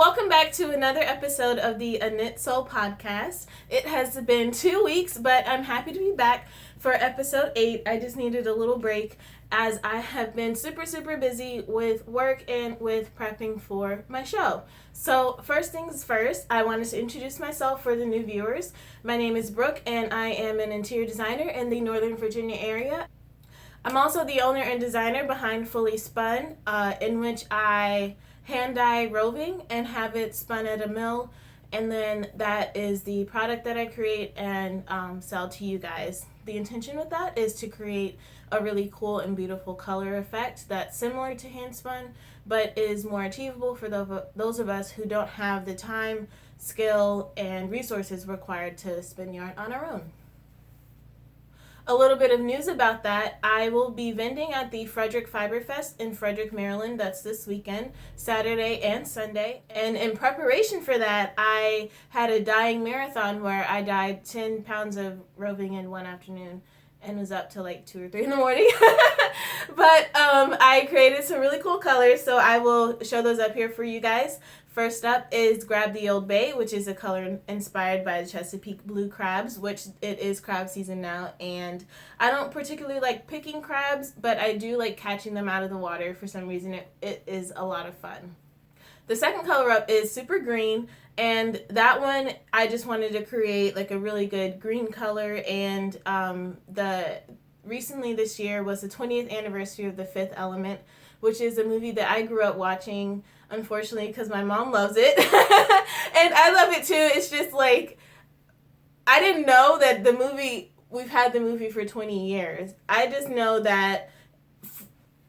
welcome back to another episode of the A Knit Soul podcast. It has been 2 weeks, but I'm happy to be back for episode 8. I just needed a little break as I have been super busy with work and with prepping for my show. So first things first, I wanted to introduce myself for the new viewers. My name is Brooke and I am an interior designer in the Northern Virginia area. I'm also the owner and designer behind Fully Spun, in which I hand dye roving and have it spun at a mill, and then that is the product that I create and sell to you guys. The intention with that is to create a really cool and beautiful color effect that's similar to hand spun but is more achievable for those of us who don't have the time, skill, and resources required to spin yarn on our own. A little bit of news about that, I will be vending at the Frederick Fiber Fest in Frederick, Maryland. That's this weekend, Saturday and Sunday. And in preparation for that, I had a dyeing marathon where I dyed 10 pounds of roving in one afternoon and was up till like 2 or 3 in the morning. But I created some really cool colors, so I will show those up here for you guys. First up is Grab the Old Bay, which is a color inspired by the Chesapeake blue crabs, which it is crab season now, and I don't particularly like picking crabs, but I do like catching them out of the water. For some reason, it is a lot of fun. The second color up is Super Green, and that one I just wanted to create like a really good green color, and recently this year was the 20th anniversary of The Fifth Element, which is a movie that I grew up watching, unfortunately, because my mom loves it. And I love it too. It's just like, I didn't know that we've had the movie for 20 years. I just know that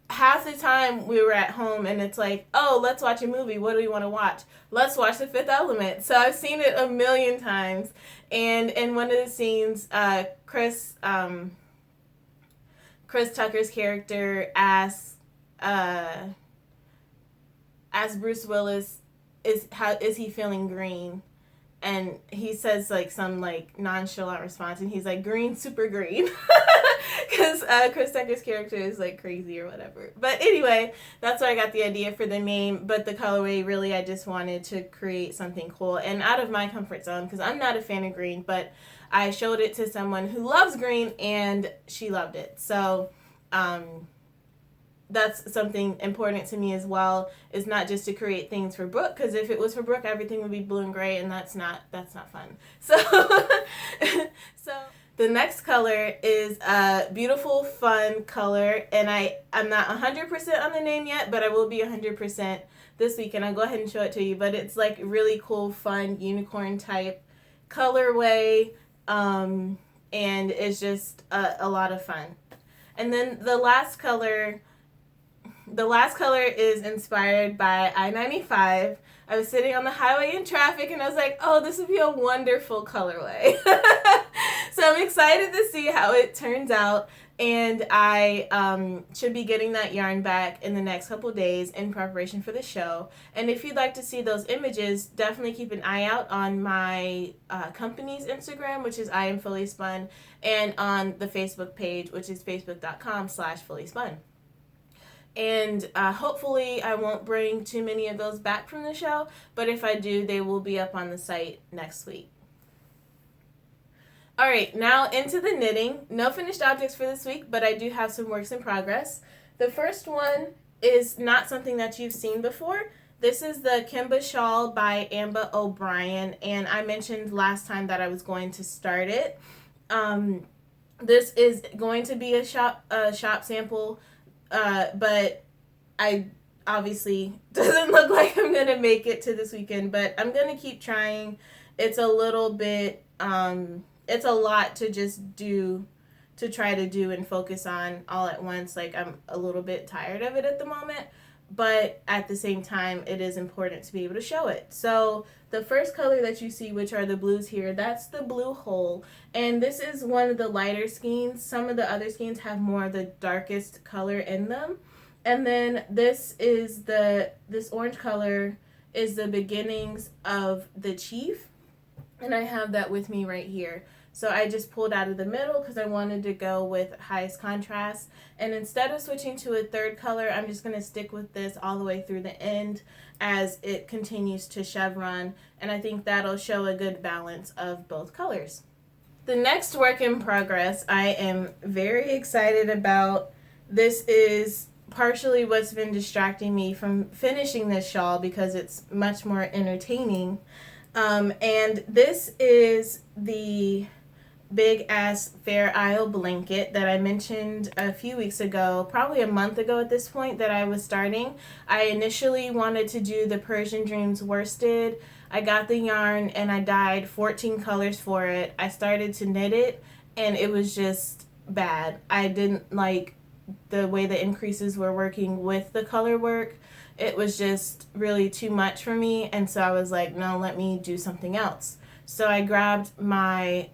half the time we were at home and it's like, oh, let's watch a movie. What do we want to watch? Let's watch The Fifth Element. So I've seen it a million times. And in one of the scenes, Chris Tucker's character asks Bruce Willis, is he feeling green? And he says like some like nonchalant response, and he's like, green, super green. Because Chris Tucker's character is like crazy or whatever. But anyway, that's where I got the idea for the name. But the colorway, really, I just wanted to create something cool and out of my comfort zone, because I'm not a fan of green, but I showed it to someone who loves green and she loved it. So that's something important to me as well, is not just to create things for Brooke, because if it was for Brooke, everything would be blue and gray, and that's not fun. So the next color is a beautiful, fun color, and I'm not 100% on the name yet, but I will be 100% this week, and I'll go ahead and show it to you. But it's like really cool, fun, unicorn type colorway, and it's just a lot of fun. And then the last color is inspired by I-95. I was sitting on the highway in traffic and I was like, oh, this would be a wonderful colorway. So I'm excited to see how it turns out, and I should be getting that yarn back in the next couple days in preparation for the show. And if you'd like to see those images, definitely keep an eye out on my company's Instagram, which is I Am Fully Spun, and on the Facebook page, which is facebook.com/fullyspun. And hopefully I won't bring too many of those back from the show, but if I do, they will be up on the site next week. Alright, now into the knitting. No finished objects for this week, but I do have some works in progress. The first one is not something that you've seen before. This is the Kimba Shawl by Ambah O'Brien, and I mentioned last time that I was going to start it. This is going to be a shop sample, but I obviously doesn't look like I'm going to make it to this weekend, but I'm going to keep trying. It's a little bit, it's a lot to just try to do and focus on all at once. Like, I'm a little bit tired of it at the moment, but at the same time, it is important to be able to show it. So the first color that you see, which are the blues here, that's the blue hole. And this is one of the lighter skeins. Some of the other skeins have more of the darkest color in them. And then this orange color is the beginnings of the chief. And I have that with me right here. So I just pulled out of the middle because I wanted to go with highest contrast. And instead of switching to a third color, I'm just going to stick with this all the way through the end as it continues to chevron. And I think that'll show a good balance of both colors. The next work in progress I am very excited about. This is partially what's been distracting me from finishing this shawl because it's much more entertaining. And this is the big ass Fair Isle blanket that I mentioned a few weeks ago, probably a month ago at this point, that I was starting. I initially wanted to do the Persian Dreams worsted. I got the yarn and I dyed 14 colors for it. I started to knit it and it was just bad. I didn't like the way the increases were working with the color work. It was just really too much for me, and so I was like, no, let me do something else. So I grabbed my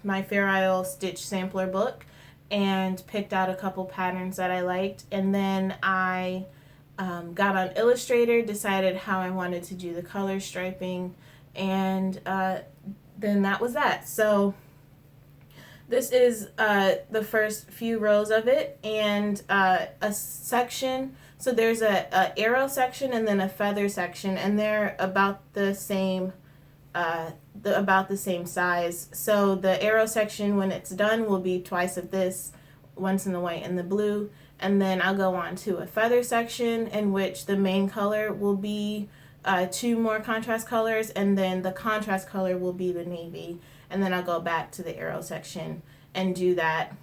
my Fair Isle stitch sampler book and picked out a couple patterns that I liked, and then I got on Illustrator, decided how I wanted to do the color striping, and then that was that. So this is the first few rows of it, and a section. So there's a arrow section and then a feather section, and they're about the same size. So the arrow section, when it's done, will be twice of this, once in the white and the blue, and then I'll go on to a feather section in which the main color will be 2 more contrast colors, and then the contrast color will be the navy, and then I'll go back to the arrow section and do that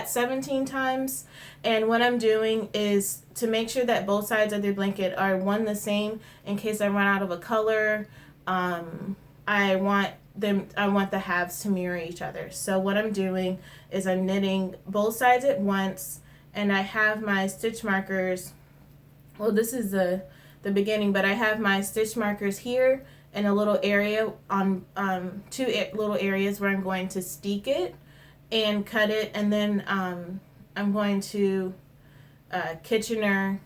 17 times. And what I'm doing is to make sure that both sides of the blanket are the same in case I run out of a color. I want the halves to mirror each other. So what I'm doing is I'm knitting both sides at once, and I have my stitch markers. Well, this is the beginning, but I have my stitch markers here and a little area on 2 little areas where I'm going to steek it and cut it, and then I'm going to Kitchener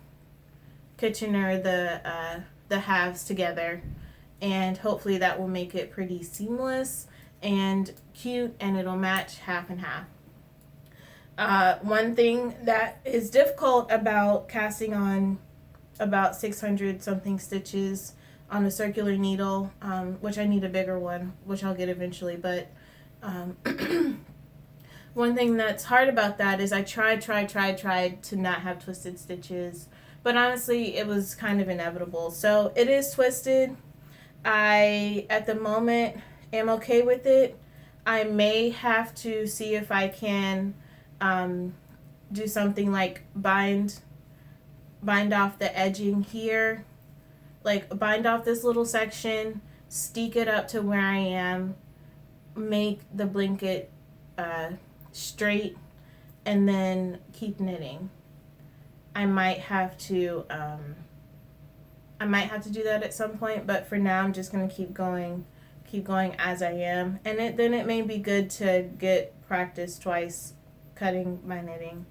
the halves together, and hopefully that will make it pretty seamless and cute, and it'll match half and half. One thing that is difficult about casting on about 600 something stitches on a circular needle, which I need a bigger one, which I'll get eventually, but one thing that's hard about that is I tried to not have twisted stitches, but honestly it was kind of inevitable. So it is twisted. I, at the moment, am okay with it. I may have to see if I can do something like bind off the edging here, like bind off this little section, steek it up to where I am, make the blanket straight, and then keep knitting. I might have to do that at some point, but for now I'm just gonna keep going as I am, and then it may be good to get practice twice cutting my knitting,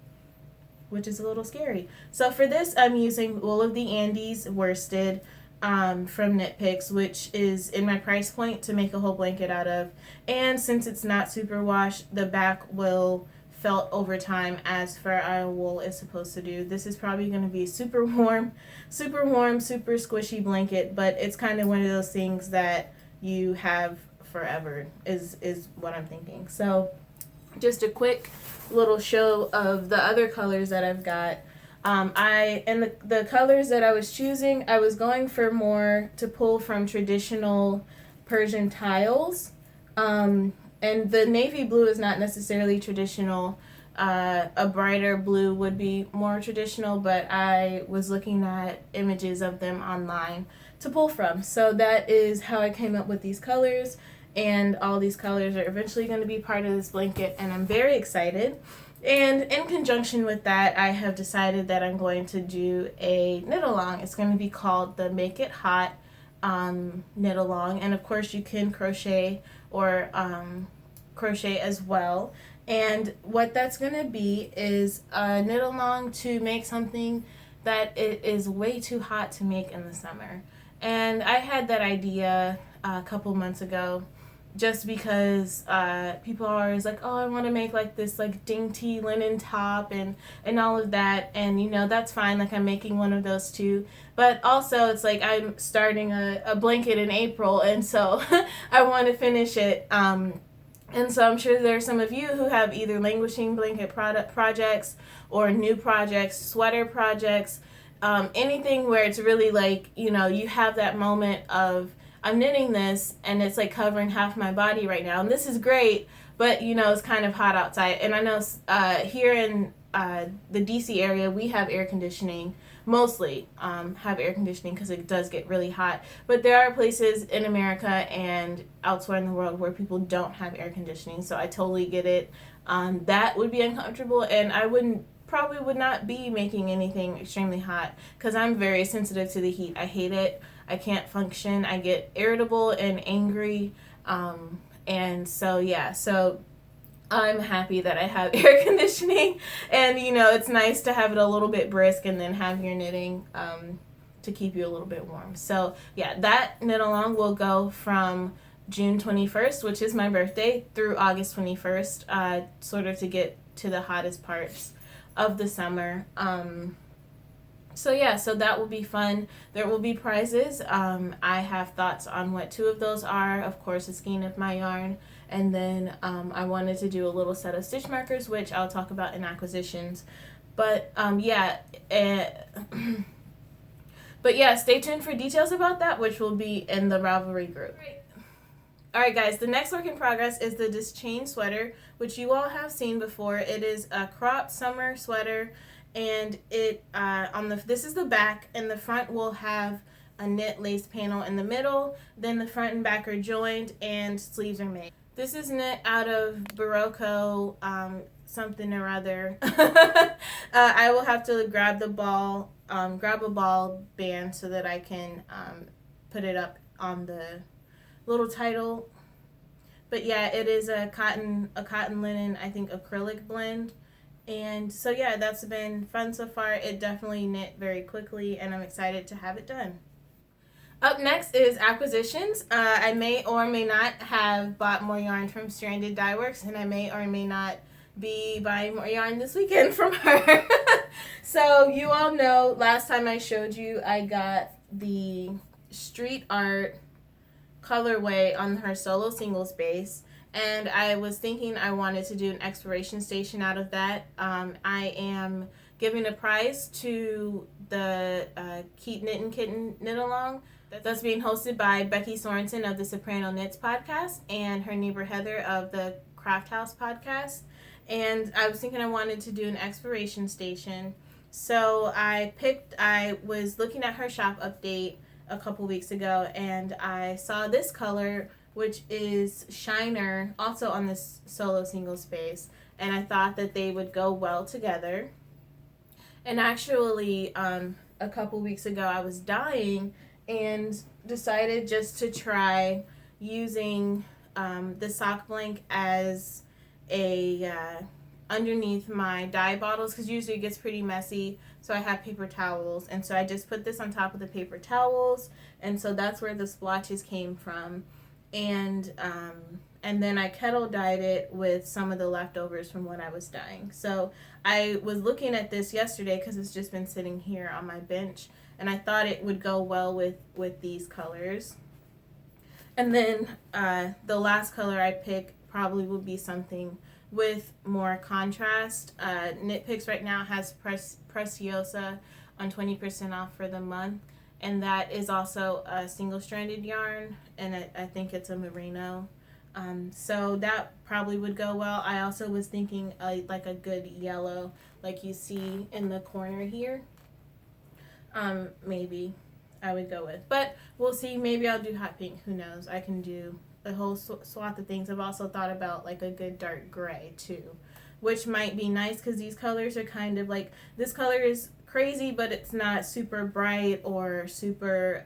which is a little scary. So for this, I'm using Wool of the Andes worsted from Knit Picks, which is in my price point to make a whole blanket out of. And since it's not super wash, the back will felt over time as Fair Isle wool is supposed to do. This is probably going to be super warm, super squishy blanket, but it's kind of one of those things that you have forever is what I'm thinking. So just a quick little show of the other colors that I've got. The colors that I was choosing, I was going for more to pull from traditional Persian tiles. And the navy blue is not necessarily traditional. A brighter blue would be more traditional, but I was looking at images of them online to pull from. So that is how I came up with these colors, and all these colors are eventually going to be part of this blanket, and I'm very excited. And in conjunction with that, I have decided that I'm going to do a knit-along. It's going to be called the Make It Hot knit-along, and of course you can crochet or crochet as well. And what that's going to be is a knit-along to make something that it is way too hot to make in the summer. And I had that idea a couple months ago, just because people are always like, oh, I want to make like this like dainty linen top and all of that, and you know, that's fine, like I'm making one of those too, but also it's like I'm starting a blanket in April, and so I want to finish it, and so I'm sure there are some of you who have either languishing blanket projects or new projects, sweater projects, anything where it's really like, you know, you have that moment of, I'm knitting this and it's like covering half my body right now. And this is great, but you know, it's kind of hot outside. And I know here in the DC area, we have air conditioning, mostly have air conditioning because it does get really hot. But there are places in America and elsewhere in the world where people don't have air conditioning. So I totally get it. That would be uncomfortable, and I probably would not be making anything extremely hot because I'm very sensitive to the heat. I hate it. I can't function. I get irritable and angry. And so, yeah, so I'm happy that I have air conditioning. And, you know, it's nice to have it a little bit brisk and then have your knitting to keep you a little bit warm. So, yeah, that Knitalong will go from June 21st, which is my birthday, through August 21st, sort of to get to the hottest parts of the summer. So yeah, so that will be fun. There will be prizes. I have thoughts on what two of those are. Of course, a skein of my yarn, and then I wanted to do a little set of stitch markers, which I'll talk about in acquisitions. But yeah, but yeah, stay tuned for details about that, which will be in the RAVELRY group. Alright guys, the next work in progress is the Deschain sweater, which you all have seen before. It is a cropped summer sweater, and it this is the back, and the front will have a knit lace panel in the middle. Then the front and back are joined and sleeves are made. This is knit out of Barocco something or other. I will have to grab a ball band so that I can put it up on the little title. But yeah, it is a cotton linen, I think, acrylic blend. And so yeah, that's been fun so far. It definitely knit very quickly, and I'm excited to have it done. Up next is acquisitions. I may or may not have bought more yarn from Stranded Dye Works, and I may or may not be buying more yarn this weekend from her. So you all know, last time I showed you, I got the street art colorway on her solo singles base, and I was thinking I wanted to do an exploration station out of that. I am giving a prize to the Kitten Knitalong that's being hosted by Becky Sorensen of the Soprano Knits podcast and her neighbor Heather of the Craft House podcast. And I was thinking I wanted to do an exploration station. So I was looking at her shop update a couple weeks ago, and I saw this color, which is Shiner, also on this solo single space, and I thought that they would go well together. And actually, a couple weeks ago, I was dyeing and decided just to try using the sock blank as a underneath my dye bottles, because usually it gets pretty messy. So I have paper towels, and so I just put this on top of the paper towels, and so that's where the splotches came from. And then I kettle dyed it with some of the leftovers from what I was dyeing. So I was looking at this yesterday because it's just been sitting here on my bench, and I thought it would go well with these colors. And then the last color I pick probably will be something with more contrast. Knit Picks right now has Preciosa on 20% off for the month, and that is also a single-stranded yarn, and I think it's a merino. So that probably would go well. I also was thinking like a good yellow, like you see in the corner here. Maybe I would go with, but we'll see. Maybe I'll do hot pink. Who knows? I can do a whole swath of things. I've also thought about like a good dark gray too, which might be nice because these colors are kind of like, this color is crazy, but it's not super bright or super,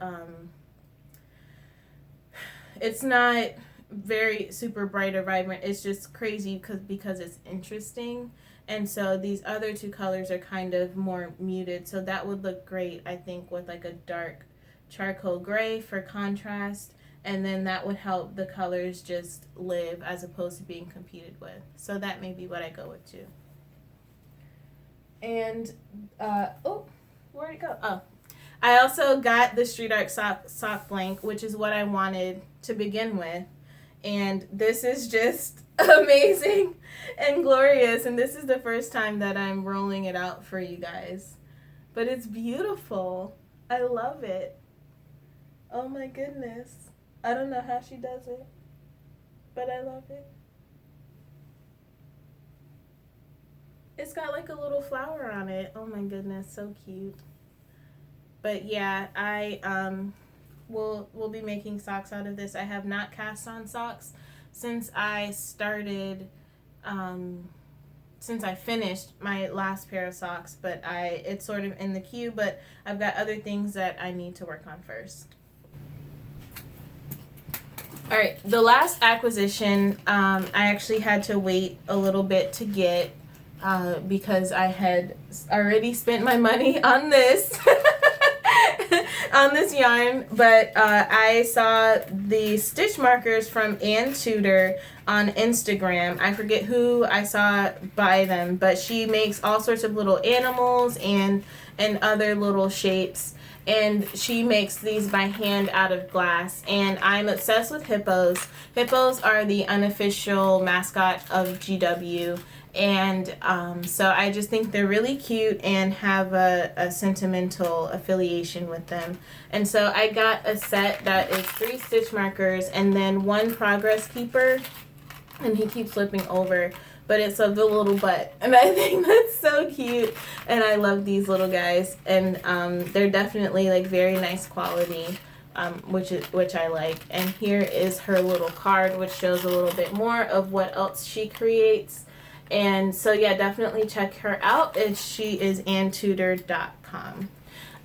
it's not very super bright or vibrant. It's just crazy because it's interesting. And so these other two colors are kind of more muted. So that would look great, I think, with like a dark charcoal gray for contrast. and then that would help the colors just live as opposed to being competed with. So that may be what I go with too. And oh, where'd it go? Oh, I also got the Street Art sock blank, which is what I wanted to begin with. And this is just amazing and glorious. And this is the first time that I'm rolling it out for you guys. But it's beautiful. I love it. Oh my goodness. I don't know how she does it, but I love it. It's got like a little flower on it. Oh my goodness, so cute. But yeah, I will be making socks out of this. I have not cast on socks since I started, since I finished my last pair of socks, but it's sort of in the queue, but I've got other things that I need to work on first. All right, the last acquisition, I actually had to wait a little bit to get because I had already spent my money on this. On this yarn, but I saw the stitch markers from Ann Tudor on Instagram. I forget who I saw buy them, but she makes all sorts of little animals and other little shapes, and she makes these by hand out of glass, and I'm obsessed with hippos. Hippos are the unofficial mascot of GW. And so I just think they're really cute and have a sentimental affiliation with them. And so I got a set that is 3 stitch markers and then 1 progress keeper. And he keeps flipping over, but it's of the little butt. And I think that's so cute. And I love these little guys. And they're definitely like very nice quality. Which I like. And here is her little card, which shows a little bit more of what else she creates. And so, yeah, definitely check her out. She is AnnTudor.com.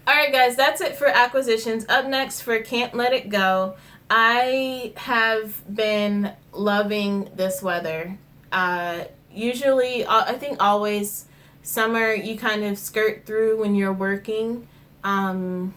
All right, guys, that's it for acquisitions. Up next for Can't Let It Go. I have been loving this weather. Usually, I think always summer you kind of skirt through when you're working. And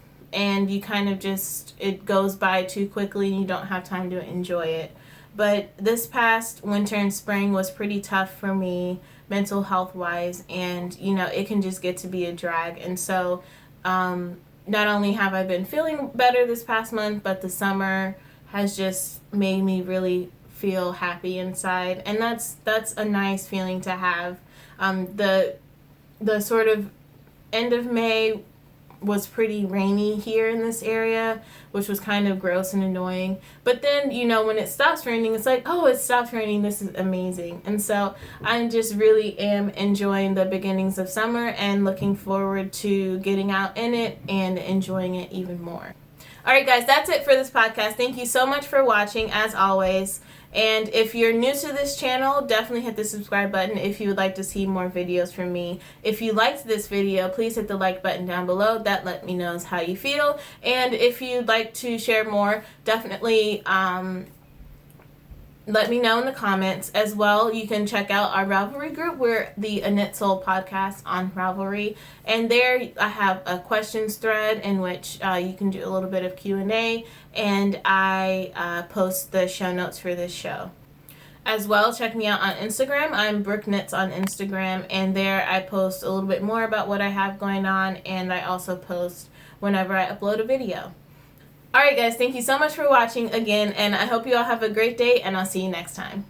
you kind of just, it goes by too quickly and you don't have time to enjoy it. But this past winter and spring was pretty tough for me, mental health wise, and you know, it can just get to be a drag. And so not only have I been feeling better this past month, but the summer has just made me really feel happy inside, and that's a nice feeling to have. The sort of end of May was pretty rainy here in this area, which was kind of gross and annoying. But then, you know, when it stops raining, it's like, oh, it stopped raining. This is amazing. And so I just really am enjoying the beginnings of summer and looking forward to getting out in it and enjoying it even more. All right, guys, that's it for this podcast. Thank you so much for watching, as always. And if you're new to this channel, definitely hit the subscribe button if you would like to see more videos from me. If you liked this video, please hit the like button down below. That let me know how you feel. And if you'd like to share more, definitely let me know in the comments. As well, you can check out our Ravelry group. We're the A Knit Soul podcast on Ravelry, and there I have a questions thread in which you can do a little bit of Q&A, and I post the show notes for this show. As well, check me out on Instagram. I'm Brooke Knits on Instagram, and there I post a little bit more about what I have going on, and I also post whenever I upload a video. Alright guys, thank you so much for watching again, and I hope you all have a great day, and I'll see you next time.